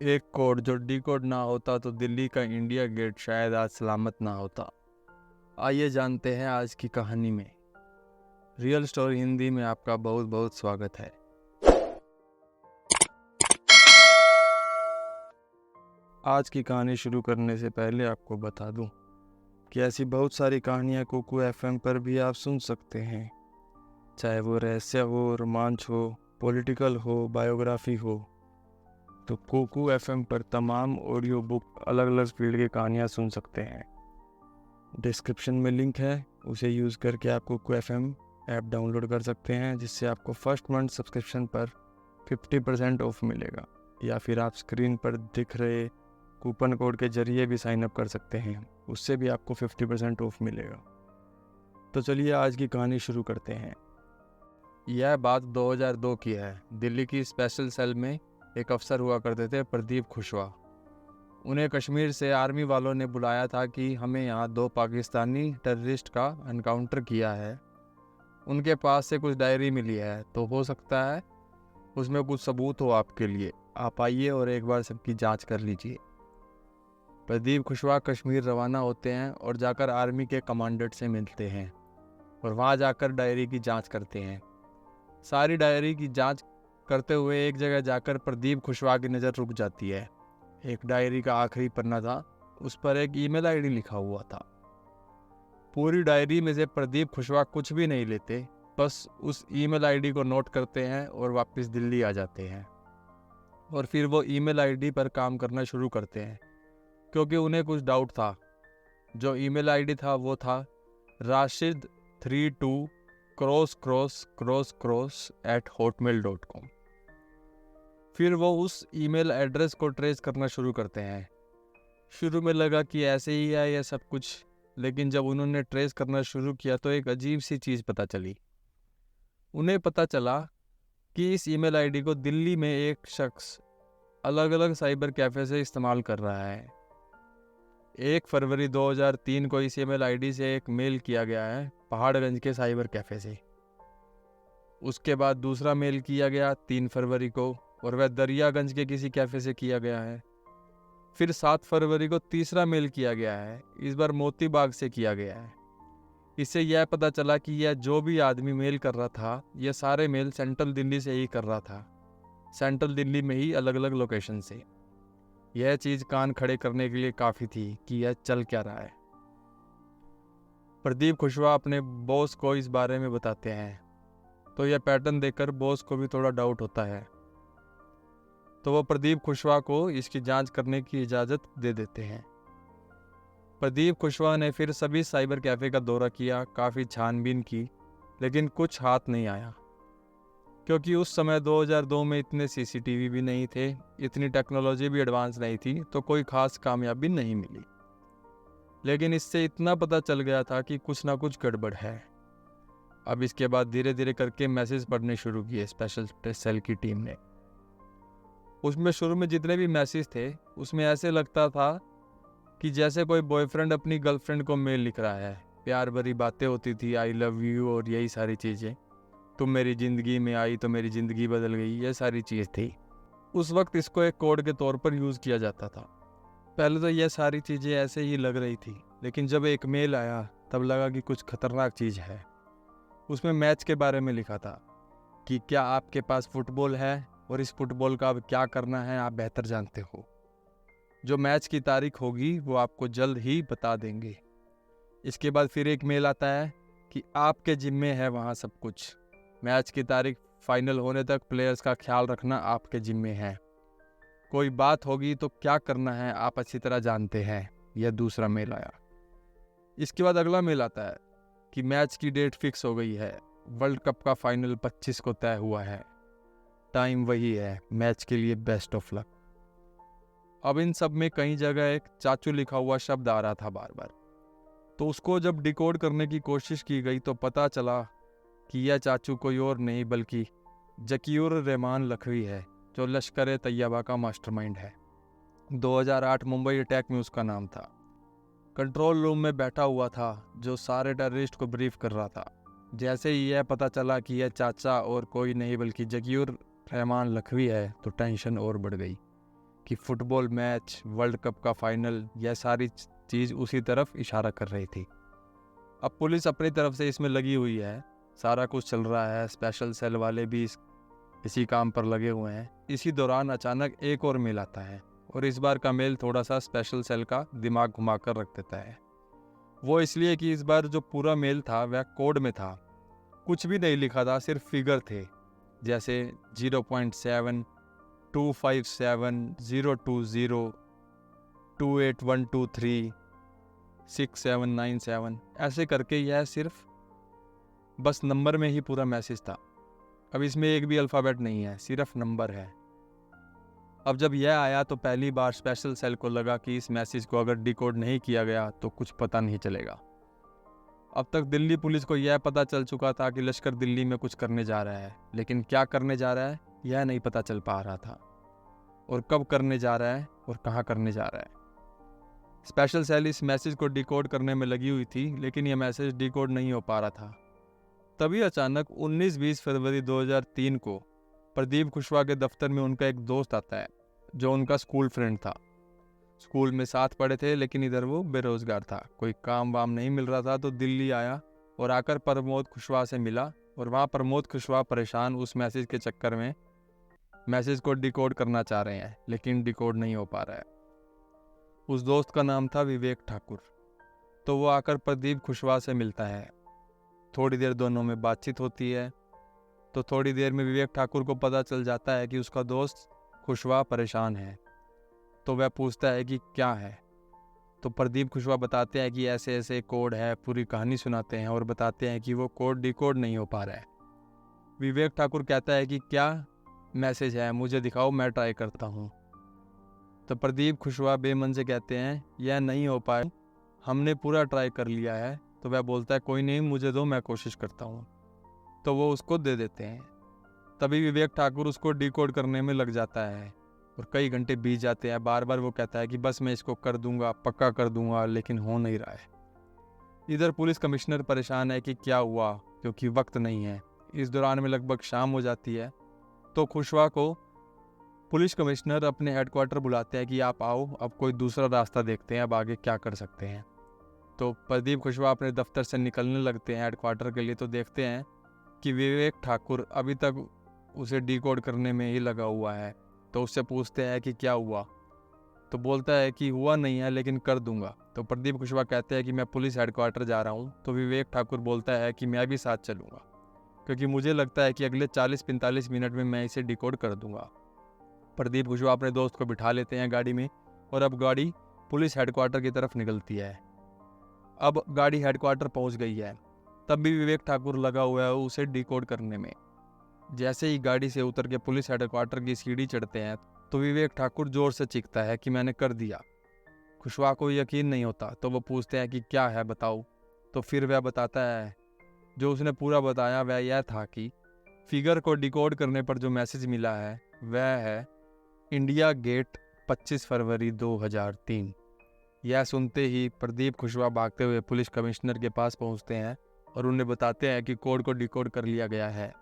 एक कोड जो डिकोड ना होता तो दिल्ली का इंडिया गेट शायद आज सलामत ना होता। आइए जानते हैं आज की कहानी में। रियल स्टोरी हिंदी में आपका बहुत बहुत स्वागत है। आज की कहानी शुरू करने से पहले आपको बता दूं कि ऐसी बहुत सारी कहानियां कुकू एफएम पर भी आप सुन सकते हैं, चाहे वो रहस्य हो, रोमांच हो, पॉलिटिकल हो, बायोग्राफी हो। तो कुकू एफएम पर तमाम ऑडियो बुक अलग अलग फील्ड की कहानियां सुन सकते हैं। डिस्क्रिप्शन में लिंक है, उसे यूज़ करके आप कुकू एफएम ऐप डाउनलोड कर सकते हैं, जिससे आपको फर्स्ट मंथ सब्सक्रिप्शन पर 50% ऑफ मिलेगा, या फिर आप स्क्रीन पर दिख रहे कूपन कोड के जरिए भी साइन अप कर सकते हैं, उससे भी आपको 50% ऑफ मिलेगा। तो चलिए आज की कहानी शुरू करते हैं। यह बात 2002 की है। दिल्ली की स्पेशल सेल में एक अफसर हुआ करते थे, प्रदीप कुशवाहा। उन्हें कश्मीर से आर्मी वालों ने बुलाया था कि हमें यहाँ 2 पाकिस्तानी टेररिस्ट का एनकाउंटर किया है। उनके पास से कुछ डायरी मिली है, तो हो सकता है उसमें कुछ सबूत हो आपके लिए। आप आइए और एक बार सबकी जांच कर लीजिए। प्रदीप कुशवाहा कश्मीर रवाना होते हैं और जाकर आर्मी के कमांडेंट से मिलते हैं और वहाँ जाकर डायरी की जांच करते हैं। सारी डायरी की जांच करते हुए एक जगह जाकर प्रदीप कुशवाहा की नज़र रुक जाती है। एक डायरी का आखिरी पन्ना था, उस पर एक ईमेल आईडी लिखा हुआ था। पूरी डायरी में से प्रदीप कुशवाहा कुछ भी नहीं लेते, बस उस ईमेल आईडी को नोट करते हैं और वापस दिल्ली आ जाते हैं। और फिर वो ईमेल आईडी पर काम करना शुरू करते हैं, क्योंकि उन्हें कुछ डाउट था। जो ईमेल आईडी था वो था rashid32 @hotmail.com। फिर वो उस ईमेल एड्रेस को ट्रेस करना शुरू करते हैं। शुरू में लगा कि ऐसे ही है यह सब कुछ, लेकिन जब उन्होंने ट्रेस करना शुरू किया तो एक अजीब सी चीज़ पता चली। उन्हें पता चला कि इस ईमेल आईडी को दिल्ली में एक शख्स अलग अलग साइबर कैफ़े से इस्तेमाल कर रहा है। 1 फरवरी 2003 को इस ईमेल आईडी से एक मेल किया गया है पहाड़गंज के साइबर कैफ़े से। उसके बाद दूसरा मेल किया गया 3 फरवरी को, और वह दरियागंज के किसी कैफ़े से किया गया है। फिर 7 फरवरी को तीसरा मेल किया गया है, इस बार मोती बाग से किया गया है। इससे यह पता चला कि यह जो भी आदमी मेल कर रहा था, यह सारे मेल सेंट्रल दिल्ली से ही कर रहा था, सेंट्रल दिल्ली में ही अलग अलग लोकेशन से। यह चीज़ कान खड़े करने के लिए काफ़ी थी कि यह चल क्या रहा है। प्रदीप कुशवाहा अपने बॉस को इस बारे में बताते हैं, तो यह पैटर्न देखकर बॉस को भी थोड़ा डाउट होता है, तो वो प्रदीप कुशवाहा को इसकी जांच करने की इजाज़त दे देते हैं। प्रदीप कुशवाहा ने फिर सभी साइबर कैफ़े का दौरा किया, काफ़ी छानबीन की, लेकिन कुछ हाथ नहीं आया, क्योंकि उस समय 2002 में इतने सीसीटीवी भी नहीं थे, इतनी टेक्नोलॉजी भी एडवांस नहीं थी, तो कोई खास कामयाबी नहीं मिली। लेकिन इससे इतना पता चल गया था कि कुछ ना कुछ गड़बड़ है। अब इसके बाद धीरे धीरे करके मैसेज पढ़ने शुरू किए स्पेशल सेल की टीम ने। उसमें शुरू में जितने भी मैसेज थे, उसमें ऐसे लगता था कि जैसे कोई बॉयफ्रेंड अपनी गर्लफ्रेंड को मेल लिख रहा है। प्यार भरी बातें होती थी, आई लव यू और यही सारी चीज़ें। तुम मेरी ज़िंदगी में आई तो मेरी ज़िंदगी बदल गई, ये सारी चीज़ थी। उस वक्त इसको एक कोड के तौर पर यूज़ किया जाता था। पहले तो यह सारी चीज़ें ऐसे ही लग रही थी, लेकिन जब एक मेल आया तब लगा कि कुछ खतरनाक चीज़ है। उसमें मैच के बारे में लिखा था कि क्या आपके पास फुटबॉल है और इस फुटबॉल का अब क्या करना है आप बेहतर जानते हो। जो मैच की तारीख होगी वो आपको जल्द ही बता देंगे। इसके बाद फिर एक मेल आता है कि आपके जिम्मे है वहाँ सब कुछ। मैच की तारीख फाइनल होने तक प्लेयर्स का ख्याल रखना आपके जिम्मे है। कोई बात होगी तो क्या करना है आप अच्छी तरह जानते हैं। यह दूसरा मेल आया। इसके बाद अगला मेल आता है कि मैच की डेट फिक्स हो गई है, वर्ल्ड कप का फाइनल 25 को तय हुआ है, टाइम वही है, मैच के लिए बेस्ट ऑफ लक। अब इन सब में कई जगह एक चाचू लिखा हुआ शब्द आ रहा था बार बार, तो उसको जब डिकोड करने की कोशिश की गई तो पता चला कि यह चाचू कोई और नहीं बल्कि जकीउर रहमान लखवी है, जो लश्कर तैयबा का मास्टरमाइंड है। 2008 मुंबई अटैक में उसका नाम था। कंट्रोल रूम में बैठा हुआ था, जो सारे टेररिस्ट को ब्रीफ कर रहा था। जैसे ही यह पता चला कि यह चाचा और कोई नहीं बल्कि जकीउर रहमान लखवी है, तो टेंशन और बढ़ गई। कि फुटबॉल मैच, वर्ल्ड कप का फाइनल, यह सारी चीज़ उसी तरफ इशारा कर रही थी। अब पुलिस अपनी तरफ से इसमें लगी हुई है, सारा कुछ चल रहा है, स्पेशल सेल वाले भी इसी काम पर लगे हुए हैं। इसी दौरान अचानक एक और मेल आता है और इस बार का मेल थोड़ा सा स्पेशल सेल का दिमाग घुमा कर रख देता है। वो इसलिए कि इस बार जो पूरा मेल था वह कोड में था, कुछ भी नहीं लिखा था, सिर्फ फिगर थे, जैसे 0.7, 257, 020, 28123, 6797, ऐसे करके यह सिर्फ बस नंबर में ही पूरा मैसेज था। अब इसमें एक भी अल्फ़ाबेट नहीं है, सिर्फ नंबर है। अब जब यह आया तो पहली बार स्पेशल सेल को लगा कि इस मैसेज को अगर डिकोड नहीं किया गया तो कुछ पता नहीं चलेगा। अब तक दिल्ली पुलिस को यह पता चल चुका था कि लश्कर दिल्ली में कुछ करने जा रहा है, लेकिन क्या करने जा रहा है यह नहीं पता चल पा रहा था, और कब करने जा रहा है और कहाँ करने जा रहा है। स्पेशल सेल इस मैसेज को डिकोड करने में लगी हुई थी, लेकिन यह मैसेज डिकोड नहीं हो पा रहा था। तभी अचानक 19-20 फरवरी 2003 को प्रदीप कुशवाहा के दफ्तर में उनका एक दोस्त आता है, जो उनका स्कूल फ्रेंड था। स्कूल में साथ पढ़े थे, लेकिन इधर वो बेरोजगार था, कोई काम वाम नहीं मिल रहा था, तो दिल्ली आया और आकर प्रमोद कुशवाहा से मिला। और वहाँ प्रमोद कुशवाहा परेशान उस मैसेज के चक्कर में मैसेज को डिकोड करना चाह रहे हैं, लेकिन डिकोड नहीं हो पा रहा है। उस दोस्त का नाम था विवेक ठाकुर। तो वो आकर प्रदीप कुशवाहा से मिलता है, थोड़ी देर दोनों में बातचीत होती है। तो थोड़ी देर में विवेक ठाकुर को पता चल जाता है कि उसका दोस्त कुशवाहा परेशान है। तो वह पूछता है कि क्या है। तो प्रदीप कुशवाहा बताते हैं कि ऐसे ऐसे कोड है, पूरी कहानी सुनाते हैं और बताते हैं कि वो कोड डिकोड नहीं हो पा रहा है। विवेक ठाकुर कहता है कि क्या मैसेज है, मुझे दिखाओ, मैं ट्राई करता हूँ। तो प्रदीप कुशवाहा बेमन से कहते हैं यह नहीं हो पाए, हमने पूरा ट्राई कर लिया है। तो वह बोलता है कोई नहीं, मुझे दो, मैं कोशिश करता हूँ। तो वो उसको दे देते हैं। तभी विवेक ठाकुर उसको डिकोड करने में लग जाता है और कई घंटे बीत जाते हैं। बार बार वो कहता है कि बस मैं इसको कर दूंगा, पक्का कर दूंगा, लेकिन हो नहीं रहा है। इधर पुलिस कमिश्नर परेशान है कि क्या हुआ, क्योंकि वक्त नहीं है। इस दौरान में लगभग शाम हो जाती है। तो कुशवाहा को पुलिस कमिश्नर अपने हेडक्वार्टर बुलाते हैं कि आप आओ, अब कोई दूसरा रास्ता देखते हैं, अब आगे क्या कर सकते हैं। तो प्रदीप कुशवाहा अपने दफ्तर से निकलने लगते हैं हेडक्वार्टर के लिए। तो देखते हैं कि विवेक ठाकुर अभी तक उसे डिकोड करने में ही लगा हुआ है। तो उससे पूछते हैं कि क्या हुआ। तो बोलता है कि हुआ नहीं है, लेकिन कर दूंगा। तो प्रदीप कुशवाहा कहते हैं कि मैं पुलिस हेडक्वार्टर जा रहा हूँ। तो विवेक ठाकुर बोलता है कि मैं भी साथ चलूँगा, क्योंकि मुझे लगता है कि अगले 40-45 मिनट में मैं इसे डिकोड कर दूंगा। प्रदीप कुशवाहा अपने दोस्त को बिठा लेते हैं गाड़ी में और अब गाड़ी पुलिस हेडक्वार्टर की तरफ निकलती है। अब गाड़ी हेडक्वार्टर पहुंच गई है, तब भी विवेक ठाकुर लगा हुआ है उसे डिकोड करने में। जैसे ही गाड़ी से उतर के पुलिस हेडक्वार्टर की सीढ़ी चढ़ते हैं तो विवेक ठाकुर जोर से चीखता है कि मैंने कर दिया। कुशवाहा को यकीन नहीं होता, तो वो पूछते हैं कि क्या है, बताओ। तो फिर वह बताता है, जो उसने पूरा बताया वह यह था कि फिगर को डिकोड करने पर जो मैसेज मिला है वह है इंडिया गेट 25 फरवरी 2003। यह सुनते ही प्रदीप कुशवाहा भागते हुए पुलिस कमिश्नर के पास पहुंचते हैं और उन्हें बताते हैं कि कोड को डिकोड कर लिया गया है।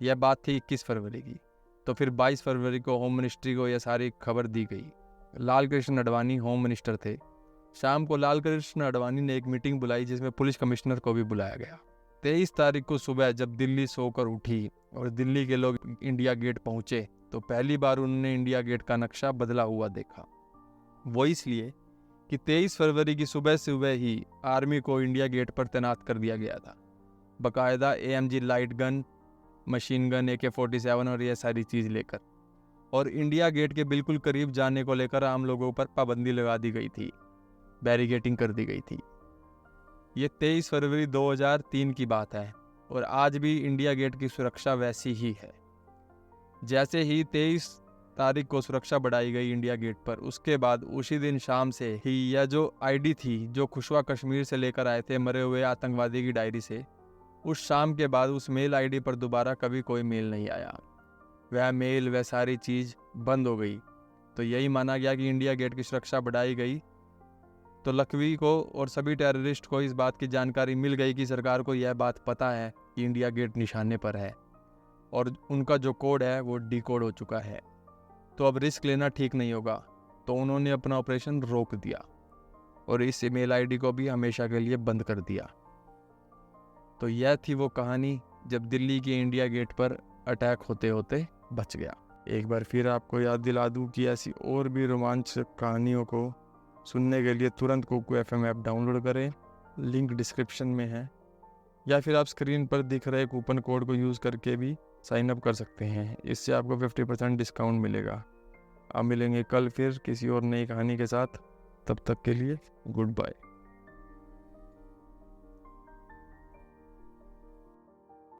यह बात थी 21 फरवरी की। तो फिर 22 फरवरी को होम मिनिस्ट्री को यह सारी खबर दी गई। लाल कृष्ण आडवाणी होम मिनिस्टर थे। शाम को लाल कृष्ण आडवाणी ने एक मीटिंग बुलाई जिसमें पुलिस कमिश्नर को भी बुलाया गया। 23 तारीख को सुबह जब दिल्ली सोकर उठी और दिल्ली के लोग इंडिया गेट पहुंचे तो पहली बार उन्होंने इंडिया गेट का नक्शा बदला हुआ देखा। वो इसलिए कि 23 फरवरी की सुबह सुबह ही आर्मी को इंडिया गेट पर तैनात कर दिया गया था, बाकायदा AMG light gun, machine gun, AK-47 और यह सारी चीज़ लेकर। और इंडिया गेट के बिल्कुल करीब जाने को लेकर आम लोगों पर पाबंदी लगा दी गई थी, बैरिकेटिंग कर दी गई थी। ये 23 फरवरी 2003 की बात है और आज भी इंडिया गेट की सुरक्षा वैसी ही है। जैसे ही 23 तारीख को सुरक्षा बढ़ाई गई इंडिया गेट पर, उसके बाद उसी दिन शाम से ही यह जो ID थी जो कुशवाहा कश्मीर से लेकर आए थे मरे हुए आतंकवादी की डायरी से, उस शाम के बाद उस मेल ID पर दोबारा कभी कोई मेल नहीं आया। वह मेल, वह सारी चीज़ बंद हो गई। तो यही माना गया कि इंडिया गेट की सुरक्षा बढ़ाई गई। तो लखवी को और सभी टेररिस्ट को इस बात की जानकारी मिल गई कि सरकार को यह बात पता है कि इंडिया गेट निशाने पर है और उनका जो कोड है वो डिकोड हो चुका है। तो अब रिस्क लेना ठीक नहीं होगा, तो उन्होंने अपना ऑपरेशन रोक दिया और इस ईमेल आईडी को भी हमेशा के लिए बंद कर दिया। तो यह थी वो कहानी जब दिल्ली के इंडिया गेट पर अटैक होते होते बच गया। एक बार फिर आपको याद दिला दूं कि ऐसी और भी रोमांचक कहानियों को सुनने के लिए तुरंत कुकू FM ऐप डाउनलोड करें, लिंक डिस्क्रिप्शन में है, या फिर आप स्क्रीन पर दिख रहे कूपन कोड को यूज़ करके भी साइन अप कर सकते हैं। इससे आपको 50% डिस्काउंट मिलेगा। अब मिलेंगे कल फिर किसी और नई कहानी के साथ, तब तक के लिए गुड बाय।